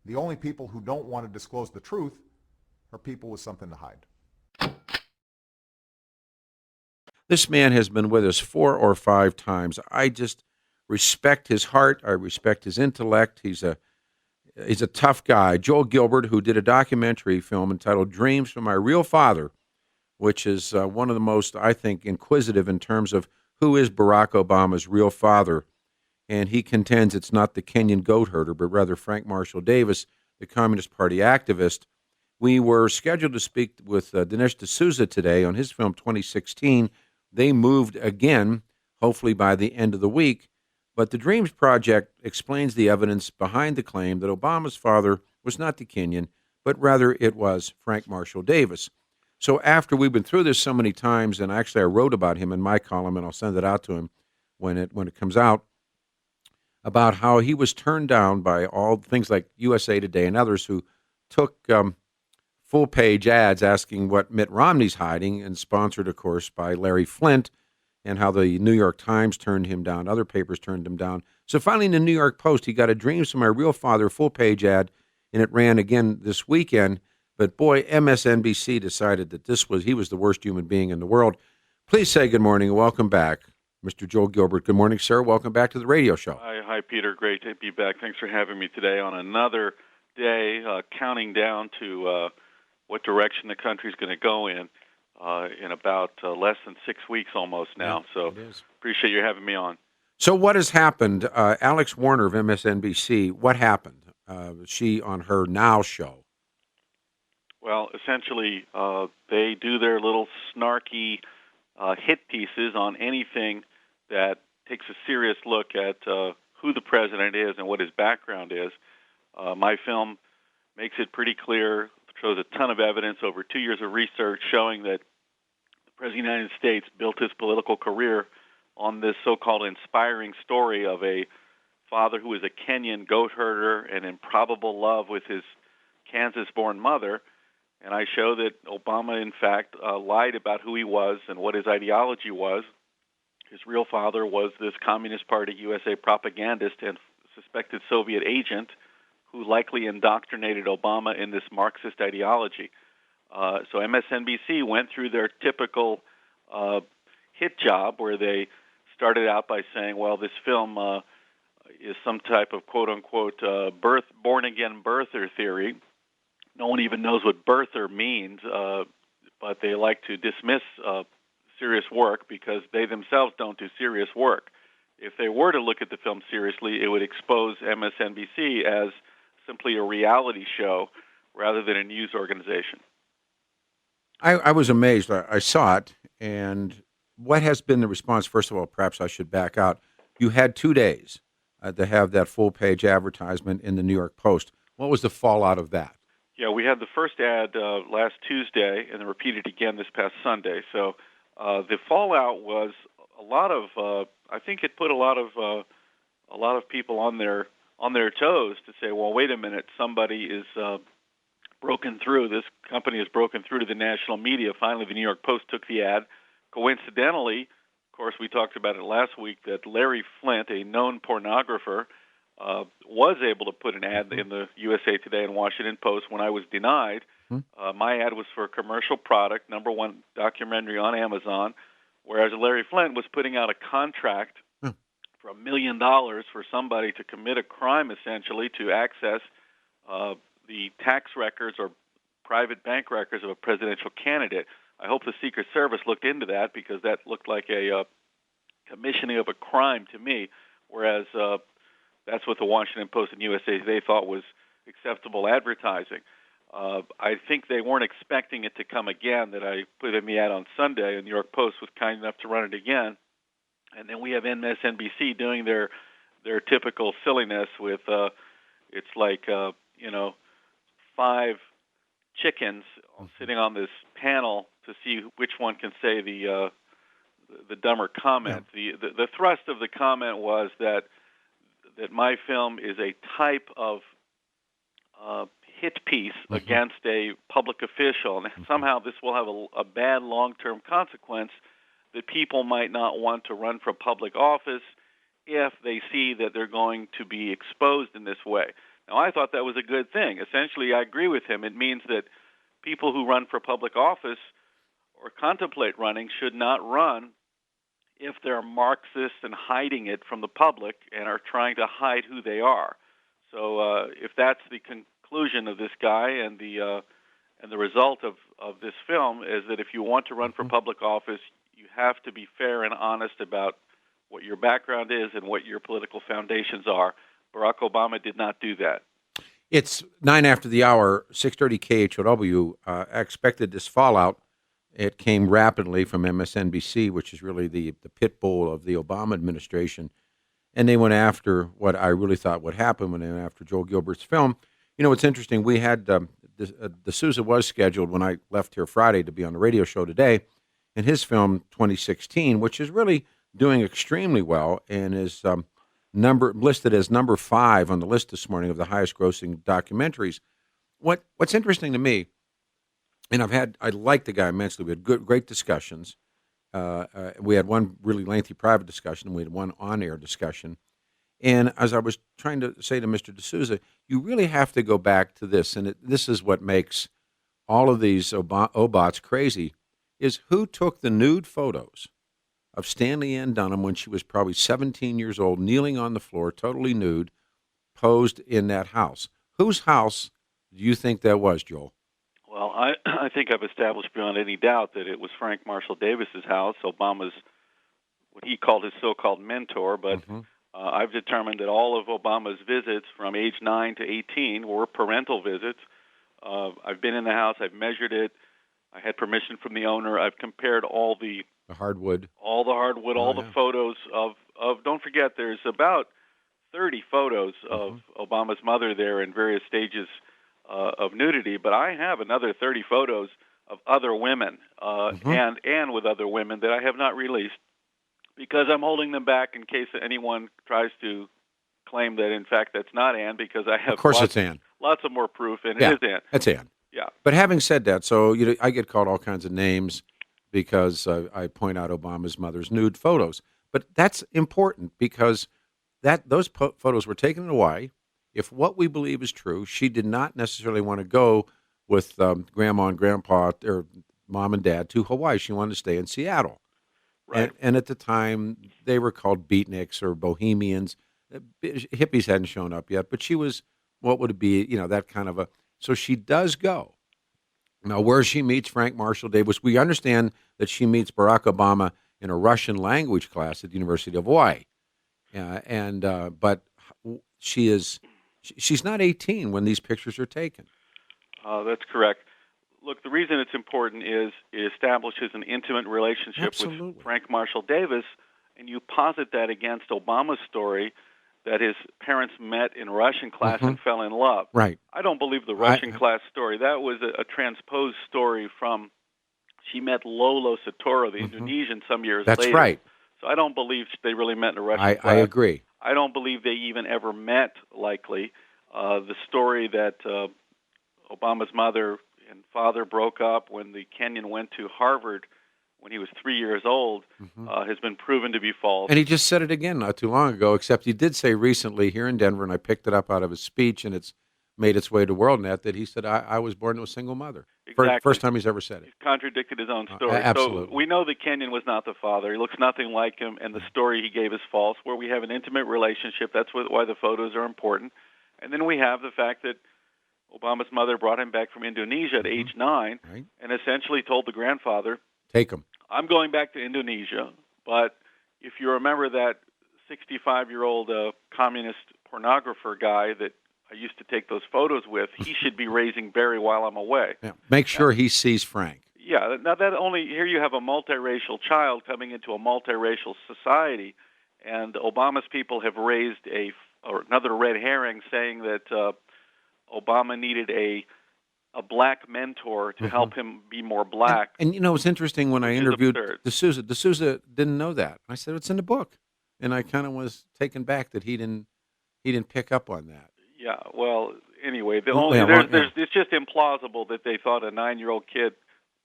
The only people who don't want to disclose the truth are people with something to hide. This man has been with us 4 or 5 times. I just respect his heart. I respect his intellect. He's a tough guy. Joel Gilbert, who did a documentary film entitled Dreams from My Real Father, which is one of the most, I think, inquisitive in terms of who is Barack Obama's real father. And he contends it's not the Kenyan goat herder, but rather Frank Marshall Davis, the Communist Party activist. We were scheduled to speak with Dinesh D'Souza today on his film 2016. They moved again, hopefully by the end of the week. But the Dreams Project explains the evidence behind the claim that Obama's father was not the Kenyan, but rather it was Frank Marshall Davis. So after we've been through this so many times, and actually I wrote about him in my column, and I'll send it out to him when it comes out, about how he was turned down by all things like USA Today and others who took full-page ads asking what Mitt Romney's hiding, and sponsored, of course, by Larry Flint, and how the New York Times turned him down, other papers turned him down. So finally in the New York Post, he got a Dreams from My Real Father full-page ad, and it ran again this weekend. But boy, MSNBC decided that he was the worst human being in the world. Please say good morning and welcome back, Mr. Joel Gilbert. Good morning, sir. Welcome back to the radio show. Hi, Peter. Great to be back. Thanks for having me today on another day, counting down to what direction the country's going to go in about less than 6 weeks almost now. Yeah, so appreciate you having me on. So what has happened? Alex Warner of MSNBC, what happened? She on her Now show. Well, essentially, they do their little snarky hit pieces on anything that takes a serious look at who the president is and what his background is. My film makes it pretty clear, shows a ton of evidence over 2 years of research showing that the President of the United States built his political career on this so-called inspiring story of a father who was a Kenyan goat herder and in probable love with his Kansas-born mother. And I show that Obama, in fact, lied about who he was and what his ideology was. His real father was this Communist Party USA propagandist and suspected Soviet agent who likely indoctrinated Obama in this Marxist ideology. So MSNBC went through their typical hit job where they started out by saying, well, this film is some type of quote-unquote born-again birther theory. No one even knows what birther means, but they like to dismiss serious work because they themselves don't do serious work. If they were to look at the film seriously, it would expose MSNBC as simply a reality show rather than a news organization. I was amazed. I saw it, and what has been the response? First of all, perhaps I should back out. You had 2 days to have that full-page advertisement in the New York Post. What was the fallout of that? Yeah, we had the first ad last Tuesday and then repeated again this past Sunday. So the fallout was a lot of. I think it put a lot of people on their toes to say, well, wait a minute, somebody is broken through. This company has broken through to the national media. Finally, the New York Post took the ad. Coincidentally, of course, we talked about it last week, that Larry Flint, a known pornographer, was able to put an ad in the USA Today and Washington Post when I was denied. My ad was for a commercial product, #1 documentary on Amazon, whereas Larry Flint was putting out a contract for $1 million for somebody to commit a crime, essentially, to access the tax records or private bank records of a presidential candidate. I hope the Secret Service looked into that because that looked like a commissioning of a crime to me, whereas that's what the Washington Post and USA Today thought was acceptable advertising. I think they weren't expecting it to come again, that I put in the ad on Sunday, and the New York Post was kind enough to run it again. And then we have MSNBC doing their typical silliness with, it's like, 5 chickens sitting on this panel to see which one can say the dumber comment. Yeah. The thrust of the comment was that my film is a type of hit piece against a public official, and somehow this will have a bad long-term consequence that people might not want to run for public office if they see that they're going to be exposed in this way. Now, I thought that was a good thing. Essentially, I agree with him. It means that people who run for public office or contemplate running should not run if they're Marxists and hiding it from the public and are trying to hide who they are. So if that's the conclusion of this guy and the result of this film is that if you want to run for public office, you have to be fair and honest about what your background is and what your political foundations are. Barack Obama did not do that. It's 9 after the hour, 6:30 KHOW. I expected this fallout. It came rapidly from MSNBC, which is really the pit bull of the Obama administration. And they went after what I really thought would happen when they went after Joel Gilbert's film. You know, it's interesting. We had D'Souza was scheduled when I left here Friday to be on the radio show today, and his film 2016, which is really doing extremely well and is listed as number 5 on the list this morning of the highest grossing documentaries. What's interesting to me, and I like the guy immensely. We had great discussions. We had one really lengthy private discussion, and we had one on-air discussion. And as I was trying to say to Mr. D'Souza, you really have to go back to this, and this is what makes all of these Obots crazy, is who took the nude photos of Stanley Ann Dunham when she was probably 17 years old, kneeling on the floor, totally nude, posed in that house. Whose house do you think that was, Joel? Well, I think I've established beyond any doubt that it was Frank Marshall Davis's house, Obama's, what he called his so-called mentor, but I've determined that all of Obama's visits from age 9 to 18 were parental visits. I've been in the house, I've measured it, I had permission from the owner, I've compared all the hardwood, all the photos of, don't forget, there's about 30 photos of Obama's mother there in various stages of nudity, but I have another 30 photos of other women and with other women that I have not released because I'm holding them back in case anyone tries to claim that, in fact, that's not Ann, because I have of course it's Ann. Lots of more proof, and it is Ann. That's Ann. Yeah. But having said that, so I get called all kinds of names because I point out Obama's mother's nude photos. But that's important because those photos were taken in Hawaii. If what we believe is true, she did not necessarily want to go with Grandma and Grandpa or Mom and Dad to Hawaii. She wanted to stay in Seattle. Right. And at the time, they were called beatniks or bohemians. Hippies hadn't shown up yet, but she was, what would it be, that kind of a... So she does go. Now, where she meets Frank Marshall Davis, we understand that she meets Barack Obama in a Russian language class at the University of Hawaii. But she's not 18 when these pictures are taken. That's correct. Look, the reason it's important is it establishes an intimate relationship with Frank Marshall Davis, and you posit that against Obama's story that his parents met in Russian class and fell in love. Right. I don't believe the Russian class story. That was a transposed story from, she met Lolo Soetoro, the Indonesian, some years later. That's right. So I don't believe they really met in a Russian class. I agree. I don't believe they even ever met, likely. The story that Obama's mother and father broke up when the Kenyan went to Harvard when he was 3 years old has been proven to be false. And he just said it again not too long ago, except he did say recently here in Denver, and I picked it up out of his speech, and it's made its way to WorldNet, that he said, I was born to a single mother. Exactly. First time he's ever said it. He's contradicted his own story. Absolutely. So we know that Kenyan was not the father. He looks nothing like him, and the story he gave is false, where we have an intimate relationship. That's why the photos are important. And then we have the fact that Obama's mother brought him back from Indonesia at age 9 and essentially told the grandfather, take him. I'm going back to Indonesia, but if you remember that 65-year-old communist pornographer guy that I used to take those photos with, he should be raising Barry while I'm away. Yeah. Make sure he sees Frank. Yeah, now that only, here you have a multiracial child coming into a multiracial society, and Obama's people have raised another red herring saying that Obama needed a black mentor to help him be more black. And it's interesting when I interviewed D'Souza. D'Souza didn't know that. I said, it's in the book. And I kind of was taken back that he didn't pick up on that. Yeah, well, anyway, it's just implausible that they thought a 9-year-old kid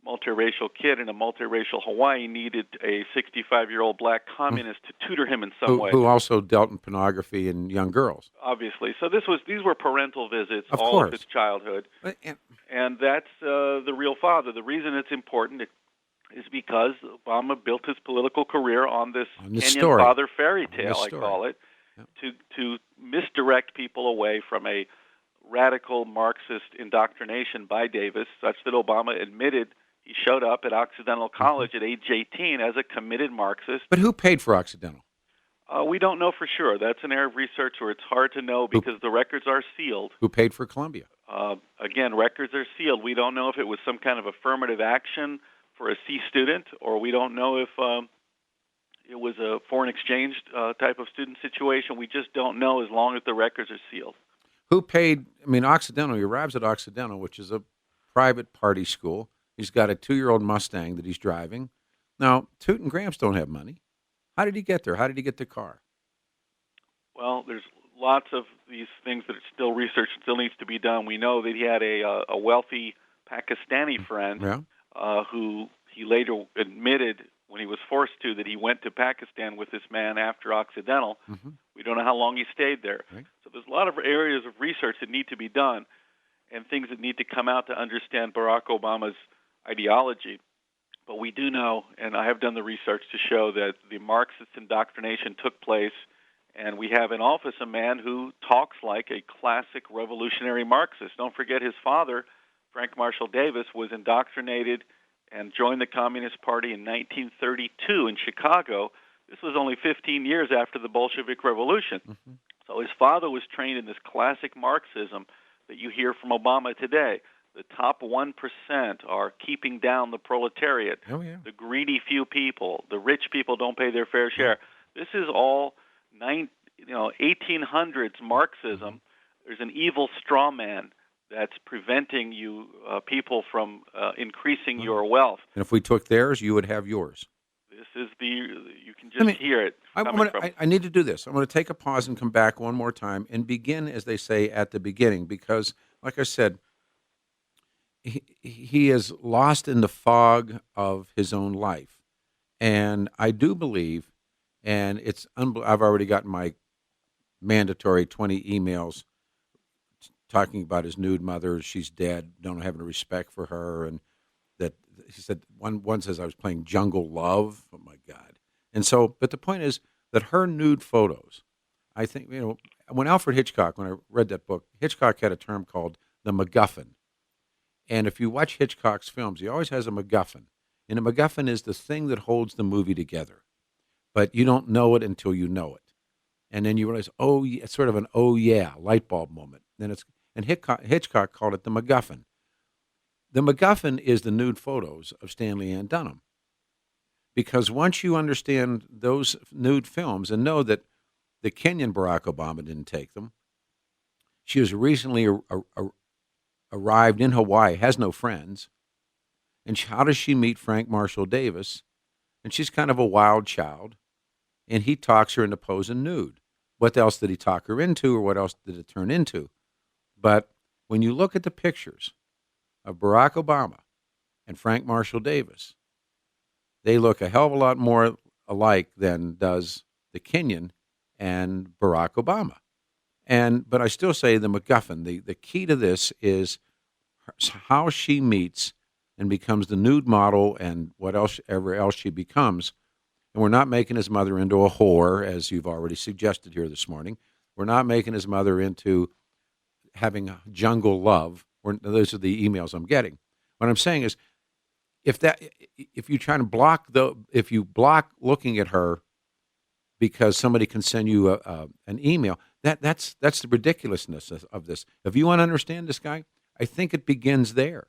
multiracial kid in a multiracial Hawaii needed a 65-year-old black communist to tutor him in some way. Who also dealt in pornography and young girls. Obviously. So these were parental visits Of all course. of his childhood. And, And that's the real father. The reason it's important is because Obama built his political career on this On this Kenyan story. father fairy On tale, this I story. call it, Yep. to misdirect people away from a radical Marxist indoctrination by Davis, such that Obama admitted he showed up at Occidental College at age 18 as a committed Marxist. But who paid for Occidental? We don't know for sure. That's an area of research where it's hard to know because the records are sealed. Who paid for Columbia? Again, records are sealed. We don't know if it was some kind of affirmative action for a C student, or we don't know if it was a foreign exchange type of student situation. We just don't know as long as the records are sealed. Who paid? I mean, Occidental, he arrives at Occidental, which is a private party school. He's got a 2-year-old Mustang that he's driving. Now, Toot and Gramps don't have money. How did he get there? How did he get the car? Well, there's lots of these things that are still research still needs to be done. We know that he had a wealthy Pakistani friend Yeah. who he later admitted when he was forced to that he went to Pakistan with this man after Occidental. Mm-hmm. We don't know how long he stayed there. Right. So there's a lot of areas of research that need to be done and things that need to come out to understand Barack Obama's ideology. But we do know, and I have done the research to show that the Marxist indoctrination took place, and we have in office a man who talks like a classic revolutionary Marxist. Don't forget his father, Frank Marshall Davis, was indoctrinated and joined the Communist Party in 1932 in Chicago. This was only 15 years after the Bolshevik Revolution. Mm-hmm. So his father was trained in this classic Marxism that you hear from Obama today. The top 1% are keeping down the proletariat, Oh, yeah. the greedy few people, the rich people don't pay their fair share. This is all 1800s Marxism. There's an evil straw man that's preventing you people from increasing your wealth. And if we took theirs, you would have yours. This is you can just hear it coming from. I need to do this. I'm going to take a pause and come back one more time and begin, as they say, at the beginning, because, like I said, he is lost in the fog of his own life. And I do believe, and I've already gotten my mandatory 20 emails talking about his nude mother. She's dead. Don't have any respect for her. And that he said, one says I was playing Jungle Love. Oh, my God. And so, but the point is that her nude photos, I think, when Alfred Hitchcock, when I read that book, Hitchcock had a term called the McGuffin. And if you watch Hitchcock's films, he always has a McGuffin. And a McGuffin is the thing that holds the movie together. But you don't know it until you know it. And then you realize, oh, yeah, it's sort of an oh, yeah, light bulb moment. And Hitchcock called it the McGuffin. The McGuffin is the nude photos of Stanley Ann Dunham. Because once you understand those nude films and know that the Kenyan Barack Obama didn't take them, she was recently arrived in Hawaii, has no friends, and how does she meet Frank Marshall Davis? And she's kind of a wild child, and he talks her into posing nude. What else did he talk her into, or what else did it turn into? But when you look at the pictures of Barack Obama and Frank Marshall Davis, they look a hell of a lot more alike than does the Kenyan and Barack Obama. But I still say the McGuffin, the key to this is how she meets and becomes the nude model and whatever else she becomes. And we're not making his mother into a whore, as you've already suggested here this morning. We're not making his mother into having jungle love. Those are the emails I'm getting. What I'm saying is, if you try to if you block looking at her because somebody can send you an email, that's the ridiculousness of this. If you want to understand this guy, I think it begins there.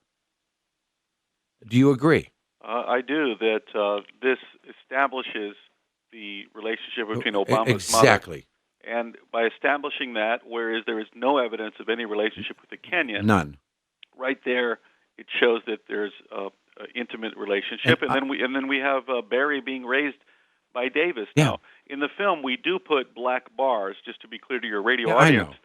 Do you agree? I do, that this establishes the relationship between Obama's mother. Exactly. And by establishing that, whereas there is no evidence of any relationship with the Kenyan, none. Right there, it shows that there's an intimate relationship. And then we have Barry being raised by Davis. Yeah. Now, in the film, we do put black bars, just to be clear to your radio I audience. know.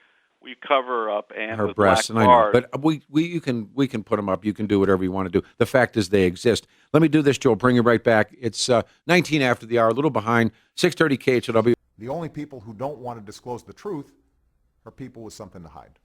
we cover up and her with breasts, black and I know, bars. but we can put them up. You can do whatever you want to do. The fact is, they exist. Let me do this, Joe. Bring you right back. It's 19 after the hour, a little behind. 6:30 KHLW. The only people who don't want to disclose the truth are people with something to hide.